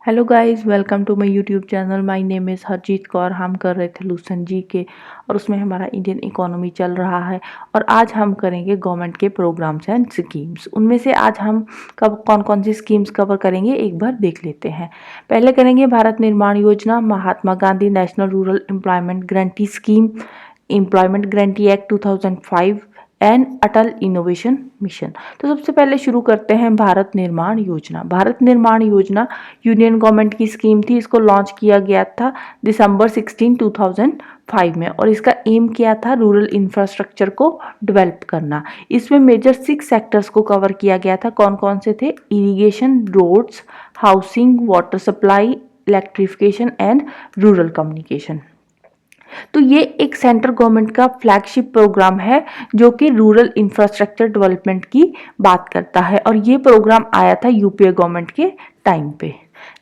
Hello guys, welcome to my YouTube channel. My name is Harjeet Kaur. हम कर रहे थे लूसन जी के और उसमें हमारा इंडियन इकोनॉमी चल रहा है और आज हम करेंगे गवर्नमेंट के प्रोग्राम्स एंड स्कीम्स। उनमें से आज हम कब कौन कौन सी स्कीम्स कवर करेंगे एक बार देख लेते हैं। पहले करेंगे भारत निर्माण योजना, Mahatma Gandhi national rural employment guarantee scheme, employment guarantee act 2005 and Atal innovation mission. तो सबसे पहले शुरू करते हैं भारत निर्माण योजना। भारत निर्माण योजना यूनियन गवर्नमेंट की स्कीम थी। इसको लॉन्च किया गया था दिसंबर 16, 2005 में और इसका एम क्या था? रूरल इंफ्रास्ट्रक्चर को डेवलप करना। इसमें मेजर 6 सेक्टर्स को कवर किया गया था। कौन कौन से थे? Irrigation, roads, housing, water supply, electrification and rural communication. तो ये एक सेंट्रल गवर्नमेंट का फ्लैगशिप प्रोग्राम है जो कि रूरल इंफ्रास्ट्रक्चर डेवलपमेंट की बात करता है और ये प्रोग्राम आया था यूपीए गवर्नमेंट के टाइम पे।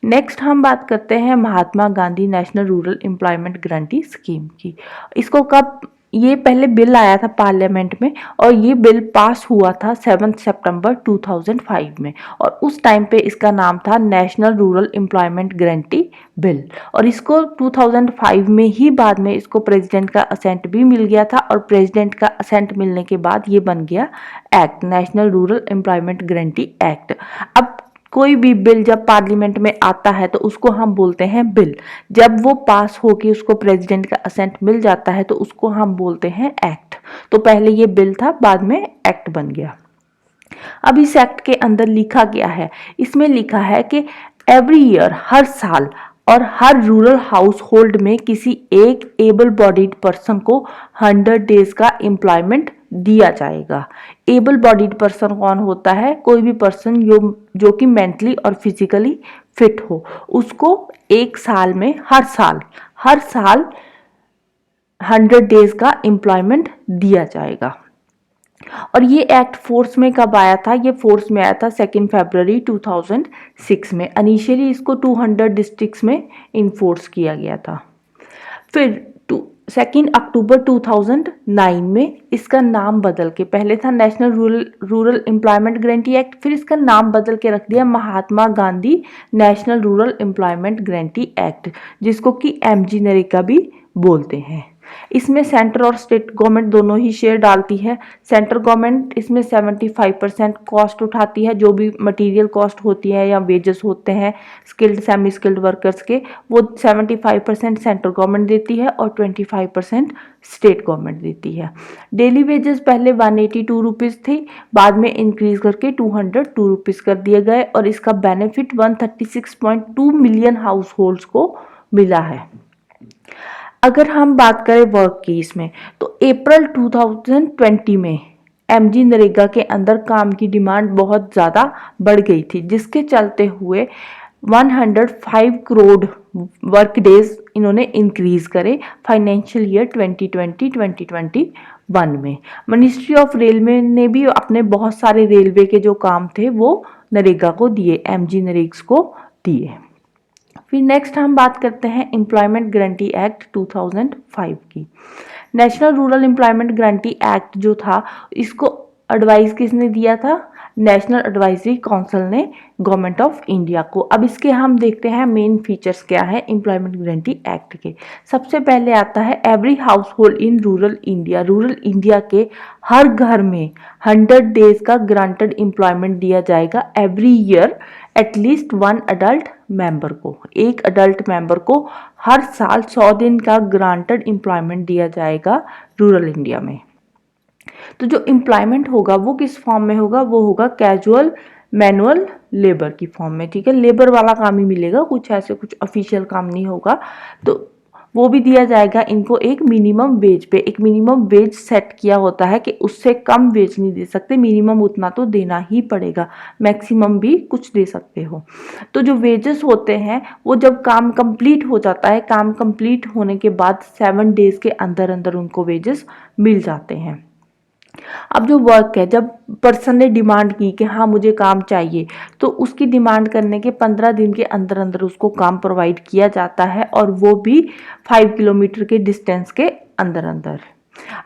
नेक्स्ट हम बात करते हैं Mahatma Gandhi national rural employment guarantee scheme की। इसको कब ये पहले बिल आया था पार्लियामेंट में और ये बिल पास हुआ था 7 सितंबर 2005 में और उस टाइम पे इसका नाम था national rural employment guarantee bill और इसको 2005 में ही बाद में इसको प्रेसिडेंट का असेंट भी मिल गया था और प्रेसिडेंट का असेंट मिलने के बाद ये बन गया act, national rural employment guarantee act. अब कोई भी बिल जब पार्लियामेंट में आता है तो उसको हम बोलते हैं बिल। जब वो पास होके उसको प्रेसिडेंट का असेंट मिल जाता है तो उसको हम बोलते हैं एक्ट। तो पहले ये बिल था, बाद में एक्ट बन गया। अब इस एक्ट के अंदर लिखा गया है, इसमें लिखा है कि एवरी ईयर, हर साल और हर रूरल हाउस होल्ड में किसी एक एबल बॉडीड पर्सन को 100 डेज का एम्प्लॉयमेंट दिया जाएगा। एबल बॉडीड पर्सन कौन होता है? कोई भी पर्सन जो कि मेंटली और फिजिकली फिट हो, उसको एक साल में हर साल 100 डेज का एम्प्लॉयमेंट दिया जाएगा। और ये एक्ट फोर्स में कब आया था? ये फोर्स में आया था 2 फरवरी 2006 में। इनिशियली इसको 200 डिस्ट्रिक्ट्स में इन्फोर्स किया गया था। फिर 2 अक्टूबर 2009 में इसका नाम बदल के, पहले था national rural employment guarantee act, फिर इसका नाम बदल के रख दिया Mahatma Gandhi national rural employment guarantee act, जिसको कि एमजी नरेगा भी बोलते हैं। इसमें सेंटर और स्टेट गवर्नमेंट दोनों ही शेयर डालती है। सेंट्रल गवर्नमेंट इसमें 75% कॉस्ट उठाती है, जो भी मटेरियल कॉस्ट होती है या वेजेस होते हैं स्किल्ड सेमी स्किल्ड वर्कर्स के, वो 75% सेंट्रल गवर्नमेंट देती है और 25% स्टेट गवर्नमेंट देती है। डेली वेजेस पहले 182 रुपीज़ थी, बाद में इंक्रीज करके 202 रुपीज़ कर दिए गए और इसका बेनिफिट 136.2 मिलियन हाउस होल्ड्स को मिला है। अगर हम बात करें वर्क की इसमें, तो अप्रैल 2020 में एमजी नरेगा के अंदर काम की डिमांड बहुत ज़्यादा बढ़ गई थी, जिसके चलते हुए 105 करोड़ वर्क डेज इन्होंने इंक्रीज करे फाइनेंशियल ईयर 2020-2021 में। मिनिस्ट्री ऑफ रेलवे ने भी अपने बहुत सारे रेलवे के जो काम थे वो नरेगा को दिए, एमजी नरेगा को दिए। फिर नेक्स्ट हम बात करते हैं एम्प्लॉयमेंट गारंटी एक्ट 2005 की। National rural employment guarantee act जो था, इसको एडवाइस किसने दिया था? नेशनल एडवाइजरी काउंसिल ने गवर्नमेंट ऑफ इंडिया को। अब इसके हम देखते हैं मेन फीचर्स क्या है एम्प्लॉयमेंट गारंटी एक्ट के। सबसे पहले आता है every house hold in rural India. Rural India के हर घर में 100 डेज का ग्रांटेड एम्प्लॉयमेंट दिया जाएगा every year, at least 1 adult member को, एक अडल्ट मेंबर को हर साल 100 दिन का ग्रांटेड एम्प्लॉयमेंट दिया जाएगा रूरल इंडिया में। तो जो एम्प्लॉयमेंट होगा वो किस फॉर्म में होगा? वो होगा कैजुअल मैनुअल लेबर की फॉर्म में। ठीक है, लेबर वाला काम ही मिलेगा, कुछ ऐसे कुछ ऑफिशियल काम नहीं होगा। तो वो भी दिया जाएगा इनको एक मिनिमम वेज पे। एक मिनिमम वेज सेट किया होता है कि उससे कम वेज नहीं दे सकते, मिनिमम उतना तो देना ही पड़ेगा, मैक्सिमम भी कुछ दे सकते हो। तो जो वेजेस होते हैं वो जब काम कंप्लीट हो जाता है, काम कंप्लीट होने के बाद 7 डेज के अंदर अंदर उनको वेजेस मिल जाते हैं। अब जो वर्क है, जब पर्सन ने डिमांड की कि हाँ मुझे काम चाहिए, तो उसकी डिमांड करने के 15 दिन के अंदर अंदर उसको काम प्रोवाइड किया जाता है और वो भी 5 किलोमीटर के डिस्टेंस के अंदर अंदर।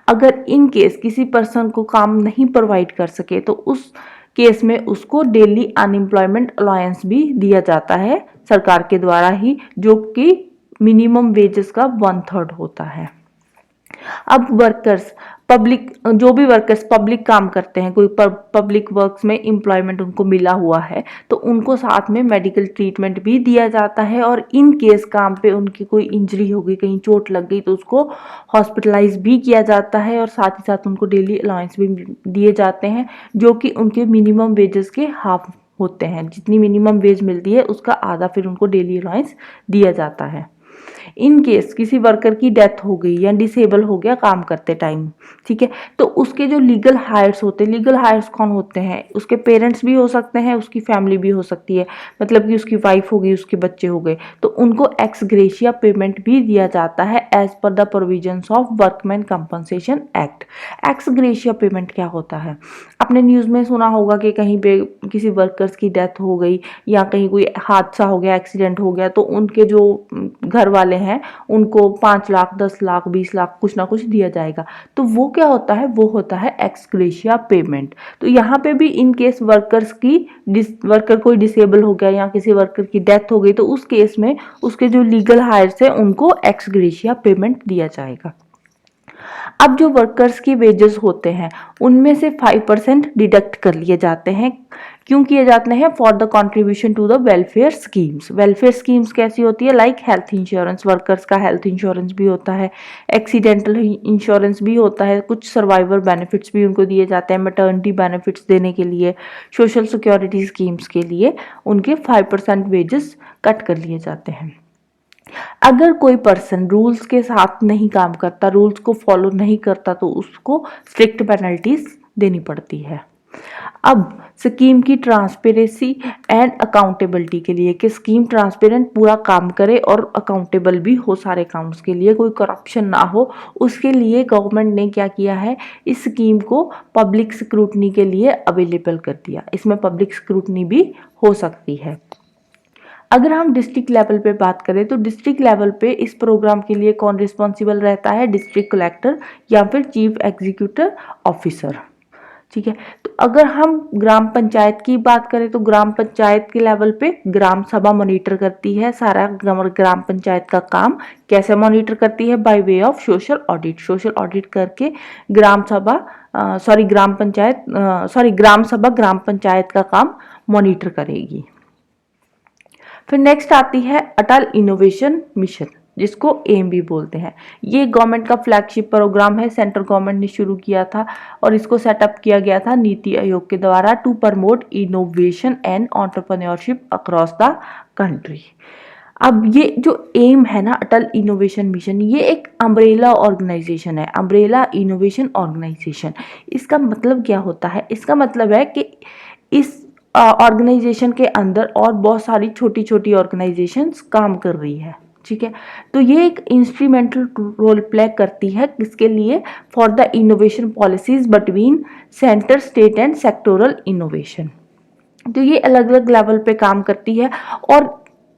अगर इन केस किसी पर्सन को काम नहीं प्रोवाइड कर सके तो उस केस में उसको डेली अनएम्प्लॉयमेंट अलाउंस भी दिया जाता है सरकार के द्वारा ही, जो कि मिनिमम वेजेस का 1/3 होता है। अब वर्कर्स, पब्लिक, जो भी वर्कर्स पब्लिक काम करते हैं, कोई पब्लिक वर्क्स में एम्प्लॉयमेंट उनको मिला हुआ है, तो उनको साथ में मेडिकल ट्रीटमेंट भी दिया जाता है। और इन केस काम पे उनकी कोई इंजरी हो गई, कहीं चोट लग गई, तो उसको हॉस्पिटलाइज भी किया जाता है और साथ ही साथ उनको डेली अलाउंस भी दिए जाते हैं, जो कि उनके मिनिमम वेजेस के हाफ होते हैं। जितनी मिनिमम वेज मिलती है उसका आधा फिर उनको डेली अलाउंस दिया जाता है। इन केस किसी वर्कर की डेथ हो गई या डिसेबल हो गया काम करते टाइम, ठीक है, तो उसके जो लीगल हायर्स होते हैं, लीगल हायर्स कौन होते हैं, उसके पेरेंट्स भी हो सकते हैं, उसकी फैमिली भी हो सकती है, मतलब कि उसकी वाइफ हो गई, उसके बच्चे हो गए, तो उनको एक्स ग्रेशिया पेमेंट भी दिया जाता है as per the provisions of workman compensation act. Ex gratia payment क्या होता है? आपने न्यूज़ में सुना होगा कि कहीं पे किसी वर्कर्स की डेथ हो गई या कहीं कोई हादसा हो गया, एक्सीडेंट हो गया, तो उनके जो घर वाले हैं उनको 5 लाख, 10 लाख, 20 लाख कुछ ना कुछ दिया जाएगा। तो वो क्या होता है? वो होता है एक्स ग्रेशिया पेमेंट। तो यहाँ पे भी इन केस वर्कर कोई डिसेबल हो गया या किसी वर्कर की डेथ हो गई, तो उस केस में उसके जो लीगल हायर्स है उनको एक्स ग्रेशिया पेमेंट दिया जाएगा। अब जो वर्कर्स की वेजेस होते हैं उनमें से 5% डिडक्ट कर लिए जाते हैं। क्यों किए जाते हैं? For the contribution to the welfare schemes. Welfare schemes कैसी होती है? लाइक हेल्थ इंश्योरेंस, वर्कर्स का हेल्थ इंश्योरेंस भी होता है, एक्सीडेंटल इंश्योरेंस भी होता है, कुछ सर्वाइवर बेनिफिट्स भी उनको दिए जाते हैं, मैटर्निटी बेनिफिट्स देने के लिए, सोशल सिक्योरिटी स्कीम्स के लिए उनके 5% वेजेस कट कर लिए जाते हैं। अगर कोई पर्सन रूल्स के साथ नहीं काम करता, रूल्स को फॉलो नहीं करता, तो उसको स्ट्रिक्ट पेनल्टीज देनी पड़ती है। अब स्कीम की ट्रांसपेरेंसी एंड अकाउंटेबिलिटी के लिए, कि स्कीम ट्रांसपेरेंट पूरा काम करे और अकाउंटेबल भी हो सारे काउंट्स के लिए, कोई करप्शन ना हो, उसके लिए गवर्नमेंट ने क्या किया है, इस स्कीम को पब्लिक स्क्रूटनी के लिए अवेलेबल कर दिया। इसमें पब्लिक स्क्रूटनी भी हो सकती है। अगर हम डिस्ट्रिक्ट लेवल पे बात करें तो डिस्ट्रिक्ट लेवल पे इस प्रोग्राम के लिए कौन रिस्पॉन्सिबल रहता है? डिस्ट्रिक्ट कलेक्टर या फिर चीफ एग्जीक्यूटिव ऑफिसर, ठीक है। तो अगर हम ग्राम पंचायत की बात करें तो ग्राम पंचायत के लेवल पे ग्राम सभा मॉनिटर करती है सारा ग्राम पंचायत का काम। कैसे मॉनिटर करती है? By way of social audit. Social audit करके ग्राम सभा ग्राम पंचायत का काम मॉनिटर करेगी। फिर नेक्स्ट आती है अटल इनोवेशन मिशन, जिसको एम भी बोलते हैं। ये गवर्नमेंट का फ्लैगशिप प्रोग्राम है, सेंट्रल गवर्नमेंट ने शुरू किया था और इसको सेटअप किया गया था नीति आयोग के द्वारा to promote innovation and entrepreneurship across the country. अब ये जो एम है ना, अटल इनोवेशन मिशन, ये एक अम्ब्रेला ऑर्गेनाइजेशन है, अम्ब्रेला इनोवेशन ऑर्गेनाइजेशन। इसका मतलब क्या होता है? इसका मतलब है कि इस ऑर्गेनाइजेशन के अंदर और बहुत सारी छोटी छोटी ऑर्गेनाइजेशंस काम कर रही है, ठीक है। तो ये एक इंस्ट्रूमेंटल रोल प्ले करती है किसके लिए? For the innovation policies between centre, state and sectoral innovation. तो ये अलग अलग लेवल पे काम करती है और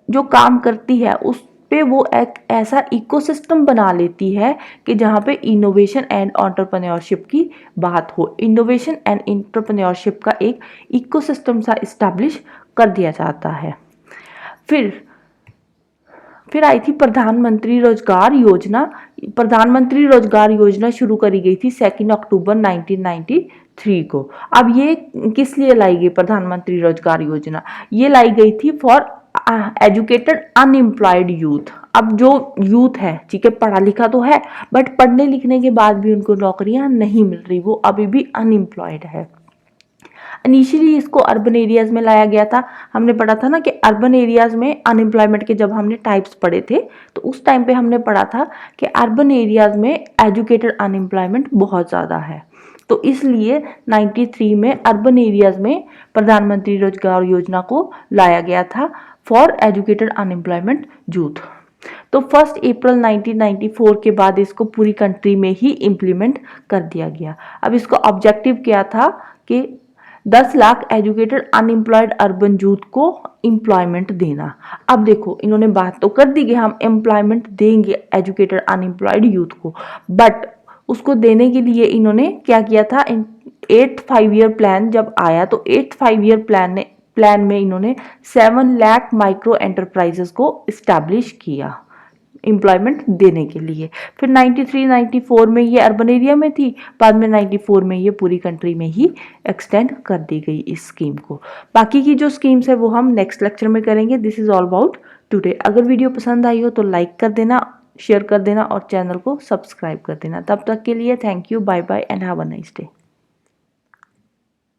जो काम करती है उस पे वो एक ऐसा इकोसिस्टम बना लेती है कि जहाँ पे इनोवेशन एंड एंटरप्रेन्योरशिप की बात हो। इनोवेशन एंड एंटरप्रेन्योरशिप का एक इकोसिस्टम सा इस्टेब्लिश कर दिया जाता है। फिर आई थी प्रधानमंत्री रोजगार योजना। प्रधानमंत्री रोजगार योजना शुरू करी गई थी 2 अक्टूबर 1993 को। अब ये किस लिए लाई गई प्रधानमंत्री रोजगार योजना? ये लाई गई थी फॉर एजुकेटेड अनएम्प्लॉयड यूथ। अब जो यूथ है, ठीक है, पढ़ा लिखा तो है बट पढ़ने लिखने के बाद भी उनको नौकरियां नहीं मिल रही, वो अभी भी अनएम्प्लॉयड है। इनिशियली इसको अर्बन एरियाज में लाया गया था। हमने पढ़ा था ना कि अर्बन एरियाज में अनएम्प्लॉयमेंट के जब हमने टाइप्स पढ़े थे तो उस टाइम पे हमने पढ़ा था कि अर्बन एरियाज में एजुकेटेड अनएम्प्लॉयमेंट बहुत ज़्यादा है। तो इसलिए 93 में अर्बन एरियाज में प्रधानमंत्री रोजगार योजना को लाया गया था फॉर एजुकेटेड अनएम्प्लॉयमेंट यूथ। तो 1 अप्रैल 1994 के बाद इसको पूरी कंट्री में ही इम्प्लीमेंट कर दिया गया। अब इसको ऑब्जेक्टिव क्या था कि 10 lakh educated unemployed urban youth को एम्प्लॉयमेंट देना। अब देखो, इन्होंने बात तो कर दी कि हम एम्प्लॉयमेंट देंगे एजुकेटेड अनएम्प्लॉयड यूथ को, बट उसको देने के लिए इन्होंने क्या किया था? 8th 5 ईयर प्लान जब आया तो 8th 5 ईयर प्लान में इन्होंने 7 लाख माइक्रो एंटरप्राइजेस को इस्टेब्लिश किया एम्प्लॉयमेंट देने के लिए। फिर 93-94 में ये अर्बन एरिया में थी, बाद में 94 में ये पूरी कंट्री में ही एक्सटेंड कर दी गई इस स्कीम को। बाकी की जो स्कीम्स है वो हम नेक्स्ट लेक्चर में करेंगे। This is all about today. अगर वीडियो पसंद आई हो तो लाइक कर देना, शेयर कर देना और चैनल को सब्सक्राइब कर देना। तब तक के लिए thank you, bye bye and have a nice day.